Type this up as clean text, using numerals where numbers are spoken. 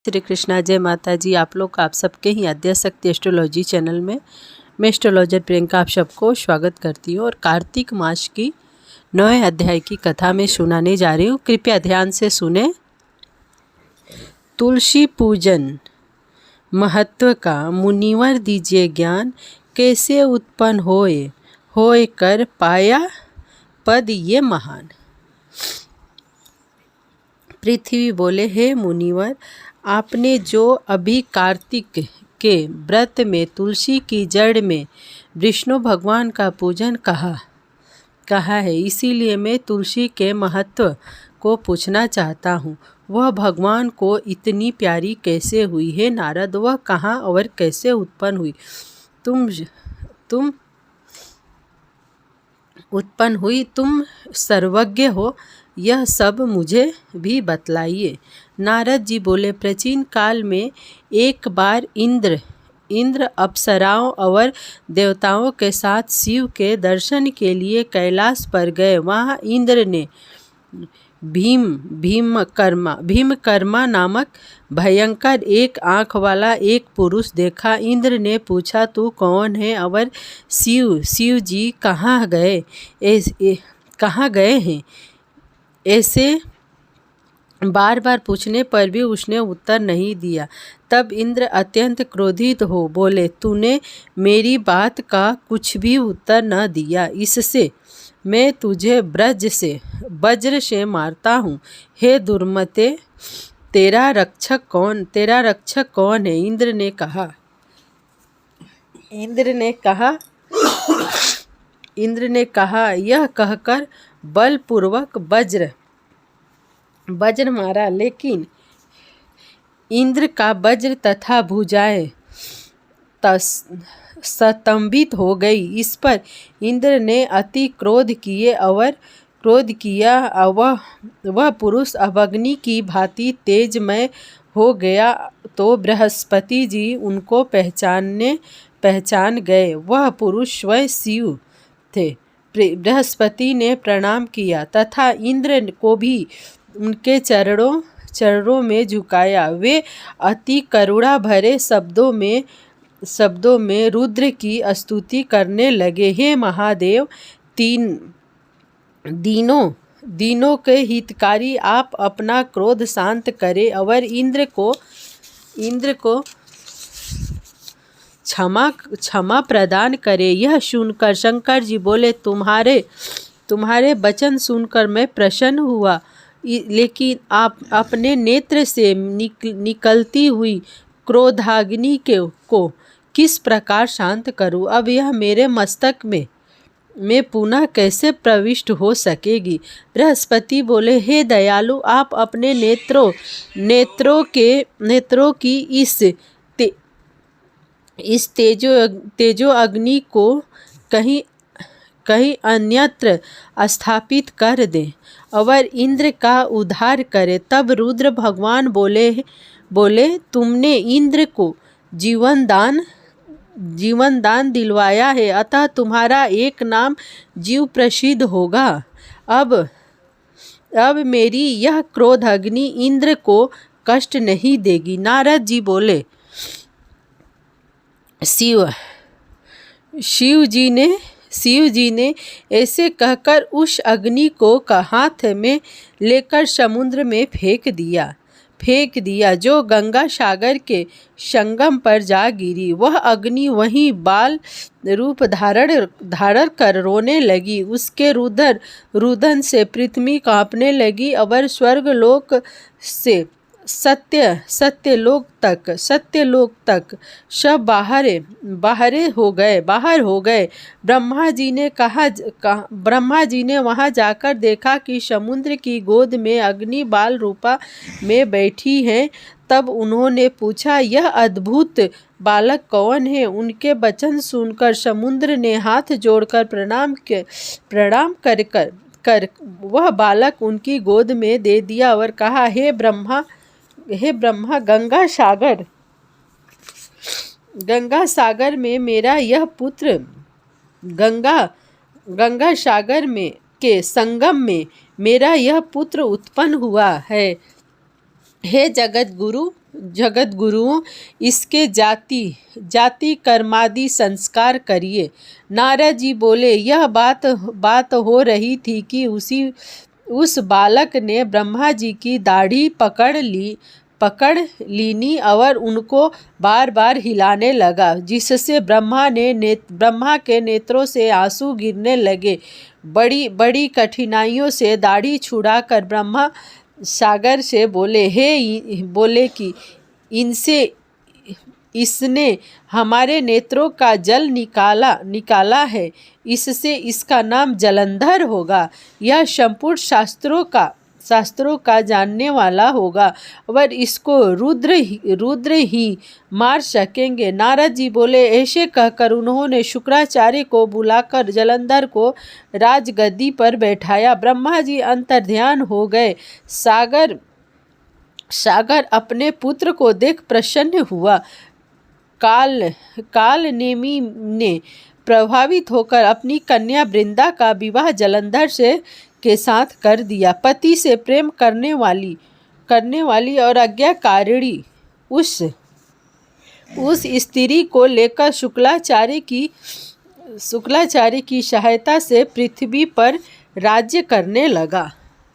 श्री कृष्णा, जय माता जी। आप सबके ही आद्याशक्ति एस्ट्रोलॉजी चैनल में मैं एस्ट्रोलॉजर प्रियंका आप सबको स्वागत करती हूँ और कार्तिक मास की 9वें अध्याय की कथा में सुनाने जा रही हूँ। कृपया ध्यान से सुने। तुलसी पूजन महत्व का मुनिवर दीजिए ज्ञान, कैसे उत्पन्न होए कर पाया पद ये महान। पृथ्वी बोले, हे मुनिवर, आपने जो अभी कार्तिक के व्रत में तुलसी की जड़ में विष्णु भगवान का पूजन कहा है, इसीलिए मैं तुलसी के महत्व को पूछना चाहता हूँ। वह भगवान को इतनी प्यारी कैसे हुई है नारद? वह कहाँ और कैसे उत्पन्न हुई? तुम उत्पन्न हुई, तुम सर्वज्ञ हो, यह सब मुझे भी बतलाइए। नारद जी बोले, प्राचीन काल में एक बार इंद्र अप्सराओं और देवताओं के साथ शिव के दर्शन के लिए कैलाश पर गए। वहाँ इंद्र ने भीमकर्मा नामक भयंकर एक आँख वाला एक पुरुष देखा। इंद्र ने पूछा, तू कौन है और शिव जी कहाँ गए हैं? ऐसे बार बार पूछने पर भी उसने उत्तर नहीं दिया। तब इंद्र अत्यंत क्रोधित हो बोले, तूने मेरी बात का कुछ भी उत्तर न दिया, इससे मैं तुझे वज्र से मारता हूँ। हे दुर्मते, तेरा रक्षक कौन है? इंद्र ने कहा, यह कहकर बलपूर्वक वज्र मारा, लेकिन इंद्र का वज्र तथा भुजाएं स्तंभित हो गई। इस पर इंद्र ने अति क्रोध किया। वह पुरुष अब अग्नि की भांति तेजमय हो गया तो बृहस्पति जी उनको पहचान गए। वह पुरुष स्वयं शिव थे। बृहस्पति ने प्रणाम किया तथा इंद्र को भी उनके चरणों में झुकाया। वे अति करुणा भरे शब्दों में रुद्र की स्तुति करने लगे। हे महादेव, दीनों के हितकारी, आप अपना क्रोध शांत करें और इंद्र को क्षमा प्रदान करे। यह सुनकर शंकर जी बोले, तुम्हारे वचन सुनकर मैं प्रसन्न हुआ, लेकिन आप अपने नेत्र से निकलती हुई क्रोधाग्नि को किस प्रकार शांत करूं? अब यह मेरे मस्तक में पुनः कैसे प्रविष्ट हो सकेगी? बृहस्पति बोले, हे दयालु, आप अपने नेत्रों की इस तेजो अग्नि को कहीं अन्यत्र स्थापित कर दे और इंद्र का उद्धार करे। तब रुद्र भगवान बोले, तुमने इंद्र को जीवन दान दिलवाया है, अतः तुम्हारा एक नाम जीव प्रसिद्ध होगा। अब मेरी यह क्रोध अग्नि इंद्र को कष्ट नहीं देगी। नारद जी बोले, शिव जी ने ऐसे कहकर उस अग्नि को हाथ में लेकर समुद्र में फेंक दिया, जो गंगा सागर के संगम पर जा गिरी। वह अग्नि वहीं बाल रूप धारण कर रोने लगी। उसके रुदन से पृथ्वी कांपने लगी और स्वर्गलोक से सत्यलोक तक सब बाहर हो गए। ब्रह्मा जी ने वहां जाकर देखा कि समुद्र की गोद में अग्नि बाल रूपा में बैठी है। तब उन्होंने पूछा, यह अद्भुत बालक कौन है? उनके वचन सुनकर समुद्र ने हाथ जोड़कर प्रणाम कर वह बालक उनकी गोद में दे दिया और कहा, हे ब्रह्मा, गंगा सागर में मेरा यह पुत्र गंगा सागर में के संगम में मेरा यह पुत्र उत्पन्न हुआ है। हे जगत गुरु, जगत गुरुओं, इसके जाति कर्मादि संस्कार करिए। नारद जी बोले, यह बात हो रही थी कि उस बालक ने ब्रह्मा जी की दाढ़ी पकड़ लीनी और उनको बार बार हिलाने लगा, जिससे ब्रह्मा के नेत्रों से आंसू गिरने लगे। बड़ी बड़ी कठिनाइयों से दाढ़ी छुड़ाकर ब्रह्मा सागर से बोले कि इसने हमारे नेत्रों का जल निकाला है, इससे इसका नाम जलंधर होगा। यह संपूर्ण शास्त्रों का जानने वाला होगा और इसको रुद्र ही मार सकेंगे। नारद जी बोले, ऐसे कहकर उन्होंने शुक्राचार्य को बुलाकर जलंधर को राजगद्दी पर बैठाया। ब्रह्मा जी अंतर्ध्यान हो गए। सागर अपने पुत्र को देख प्रसन्न हुआ। काल नेमि ने प्रभावित होकर अपनी कन्या वृंदा का विवाह जलंधर के साथ कर दिया। पति से प्रेम करने वाली और आज्ञाकारिणी उस स्त्री को लेकर शुक्राचार्य की सहायता से पृथ्वी पर राज्य करने लगा।